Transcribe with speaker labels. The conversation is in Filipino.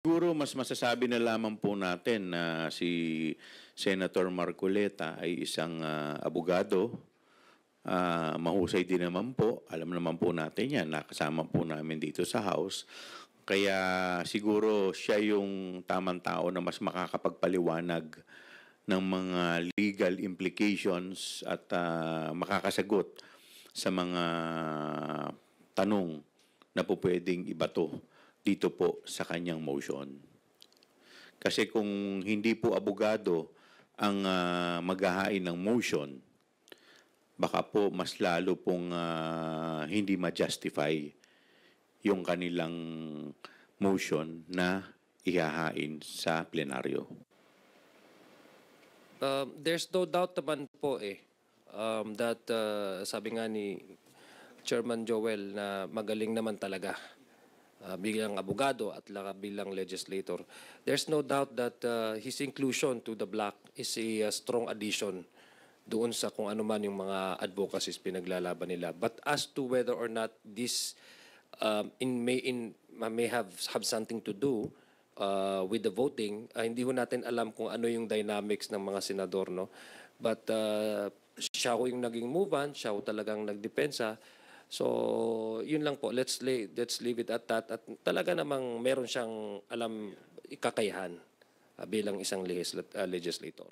Speaker 1: Siguro mas masasabi na lamang po natin na si Senator Marcoleta ay isang abogado. Mahusay din naman po. Alam naman po natin yan. Nakasama po namin dito sa House. Kaya siguro siya yung tamang tao na mas makakapagpaliwanag ng mga legal implications at makakasagot sa mga tanong na po pwedeng ibato dito po sa kanyang motion. Kasi kung hindi po abogado ang maghahain ng motion, baka po mas lalo pong hindi ma-justify yung kanilang motion na ihahain sa plenaryo.
Speaker 2: There's no doubt naman po that sabi nga ni Chairman Joel na magaling naman talaga bilang abogado at bilang legislator. There's no doubt that his inclusion to the block is a strong addition doon sa kung ano man yung mga advocacies pinaglalaban nila. But as to whether or not this may have something to do with the voting, hindi ho natin alam kung ano yung dynamics ng mga senador, no? But siya ho yung naging move-on, siya ho talagang nagdepensa. So, yun lang po. Let's leave it at that. At talaga namang meron siyang kakayahan bilang isang legislator.